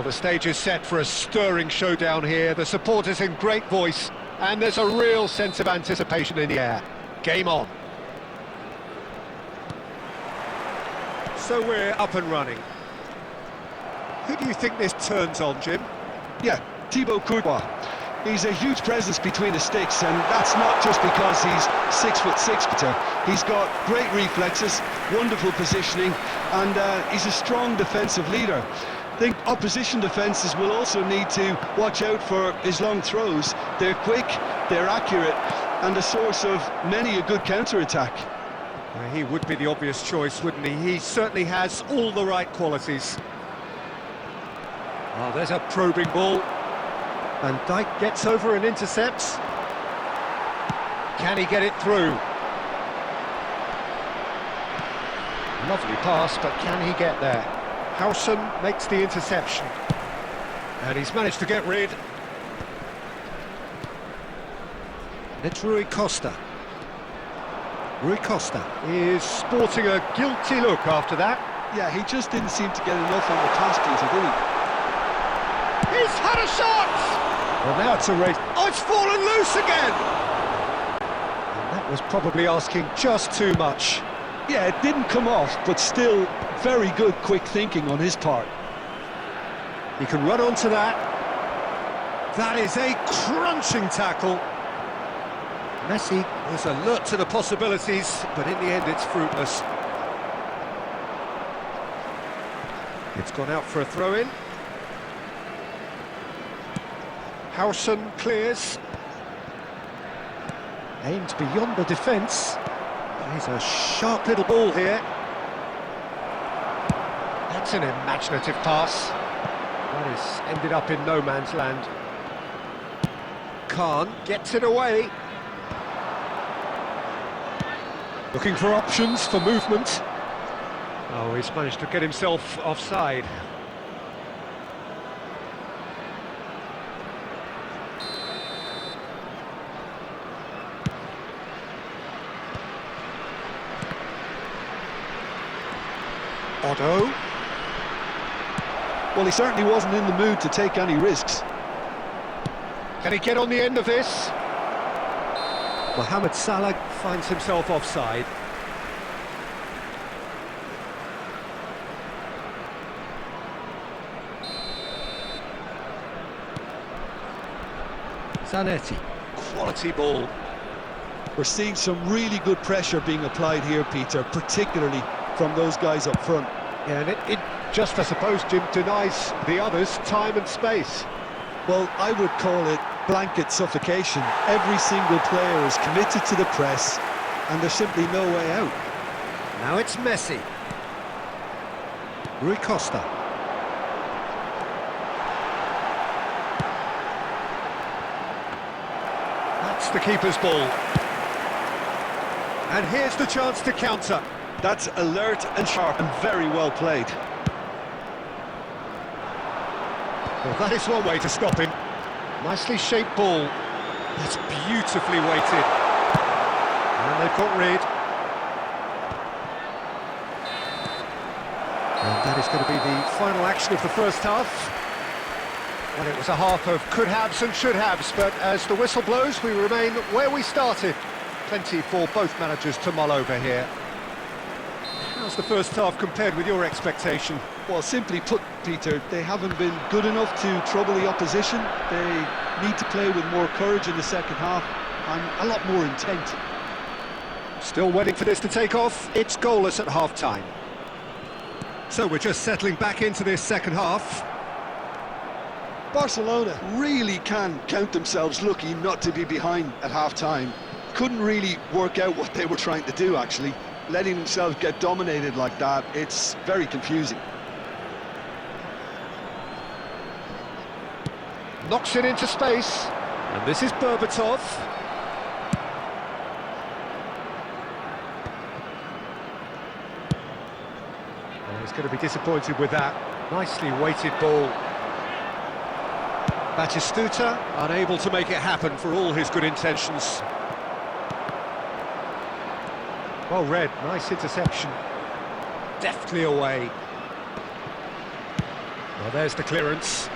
Well, the stage is set for a stirring showdown here. The supporters in great voice, and there's a real sense of anticipation in the air. Game on. So we're up and running. Who do you think this turns on, Jim? Yeah, Thibaut Courtois. He's a huge presence between the sticks, and that's not just because he's 6'6", Peter. He's got great reflexes, wonderful positioning, and he's a strong defensive leader. I think opposition defences will also need to watch out for his long throws. They're quick, they're accurate, and a source of many a good counter-attack. He would be the obvious choice, wouldn't he? He certainly has all the right qualities. Oh, there's a probing ball. And Dijk gets over and intercepts. Can he get it through? Lovely pass, but can he get there? Howson makes the interception. And he's managed to get rid. It's Rui Costa. Rui Costa is sporting a guilty look after that. Yeah, he just didn't seem to get enough on the pass, Peter, did he? He's had a shot! Well, now it's a race. Oh, it's fallen loose again! And that was probably asking just too much. Yeah, it didn't come off, but still very good quick thinking on his part. He can run onto that. That is a crunching tackle. Messi was alert to the possibilities, but in the end it's fruitless. It's gone out for a throw-in. Howson clears. Aimed beyond the defence. He's a sharp little ball here. That's an imaginative pass. That has ended up in no man's land. Khan gets it away. Looking for options for movement. Oh, he's managed to get himself offside. Otto. Well, he certainly wasn't in the mood to take any risks. Can he get on the end of this? Mohamed Salah finds himself offside. Zanetti, quality ball. We're seeing some really good pressure being applied here, Peter, particularly from those guys up front. Yeah, and it just, I suppose, Jim, denies the others time and space. Well, I would call it blanket suffocation. Every single player is committed to the press, and there's simply no way out. Now it's Messi. Rui Costa. That's the keeper's ball. And here's the chance to counter. That's alert and sharp and very well played. Well, that is one way to stop him. Nicely shaped ball. That's beautifully weighted. And they've got rid. And that is going to be the final action of the first half. Well, it was a half of could-haves and should-haves, but as the whistle blows, we remain where we started. Plenty for both managers to mull over here. How's the first half compared with your expectation? Well, simply put, Peter, they haven't been good enough to trouble the opposition. They need to play with more courage in the second half and a lot more intent. Still waiting for this to take off. It's goalless at half-time. So we're just settling back into this second half. Barcelona really can count themselves lucky not to be behind at half-time. Couldn't really work out what they were trying to do, actually. Letting themselves get dominated like that, it's very confusing. Knocks it into space, and this is Berbatov. Oh, he's going to be disappointed with that. Nicely weighted ball. Batistuta unable to make it happen for all his good intentions. Well read, nice interception. Deftly away. Well, there's the clearance.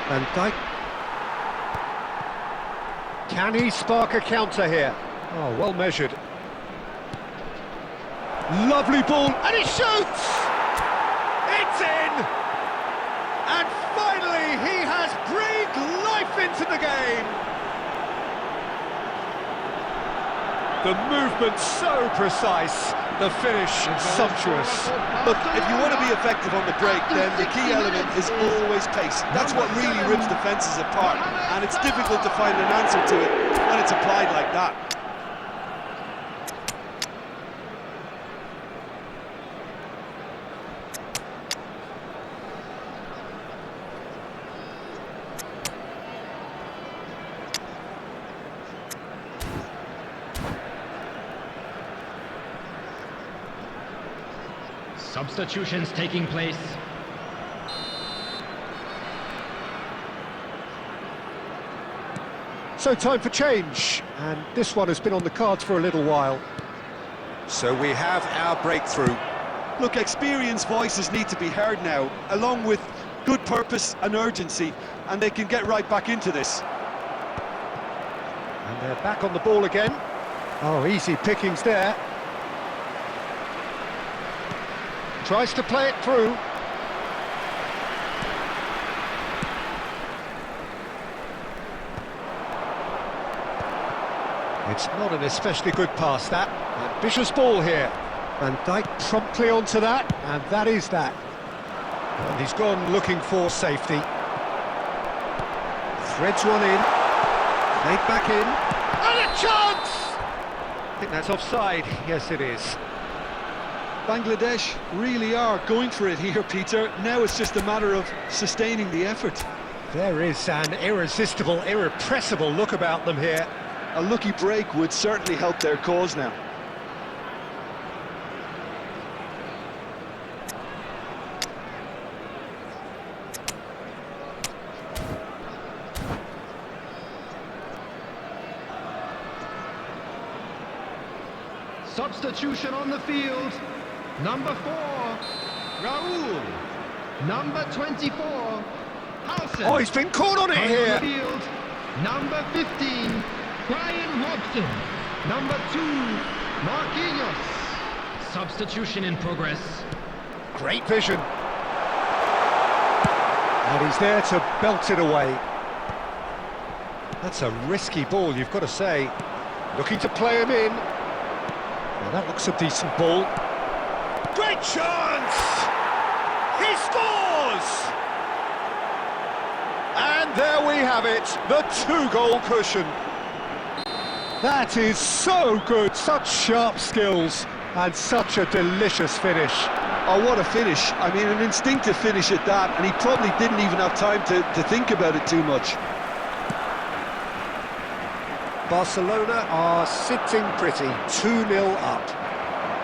Van Dijk. Can he spark a counter here? Oh, well measured. Lovely ball, and he shoots! It's in! And finally, he has breathed life into the game! The movement so precise, the finish sumptuous. Look, if you want to be effective on the break, then the key element is always pace. That's what really rips defences apart, and it's difficult to find an answer to it when it's applied like that. Substitutions taking place. So time for change, and this one has been on the cards for a little while. So we have our breakthrough. Look, experienced voices need to be heard now, along with good purpose and urgency, and they can get right back into this. And they're back on the ball again. Oh, easy pickings there. Tries to play it through. It's not an especially good pass, that. Ambitious ball here. Van Dijk promptly onto that, and that is that. And he's gone looking for safety. Threads one in. Played back in. And a chance! I think that's offside. Yes, it is. Bangladesh really are going for it here, Peter. Now it's just a matter of sustaining the effort. There is an irresistible, irrepressible look about them here. A lucky break would certainly help their cause now. Substitution on the field. Number 4, Raul. Number 24, Halsen. Oh, he's been caught on it here. Field. Number 15, Brian Robson. Number 2, Marquinhos. Substitution in progress. Great vision. And he's there to belt it away. That's a risky ball, you've got to say. Looking to play him in. Well, that looks a decent ball. Great chance! He scores! And there we have it, the 2-goal cushion. That is so good, such sharp skills, and such a delicious finish. Oh, what a finish. I mean, an instinctive finish at that, and he probably didn't even have time to think about it too much. Barcelona are sitting pretty, 2-0 up.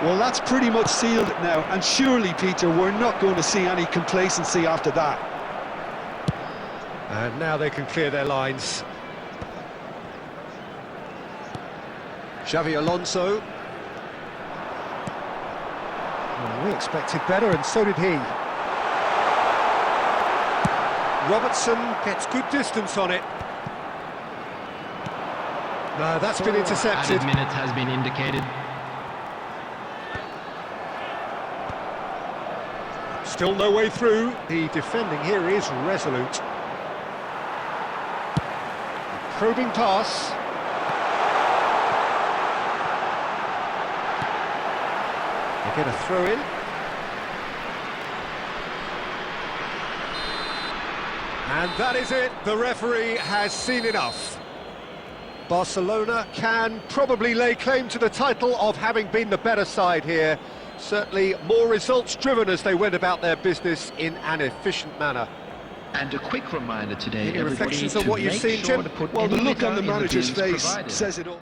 Well, that's pretty much sealed it now, and surely, Peter, we're not going to see any complacency after that. And now they can clear their lines. Xavi Alonso. Well, we expected better, and so did he. Robertson gets good distance on it. No, that's been intercepted. Added minute has been indicated. Still no way through. The defending here is resolute. Probing pass. They get a throw in. And that is it. The referee has seen enough. Barcelona can probably lay claim to the title of having been the better side here. Certainly more results-driven as they went about their business in an efficient manner. And a quick reminder today, Any everybody, reflections to on what you've make seen, sure Jim? to put Well, the any look on data the in manager's bins face provided. says it all.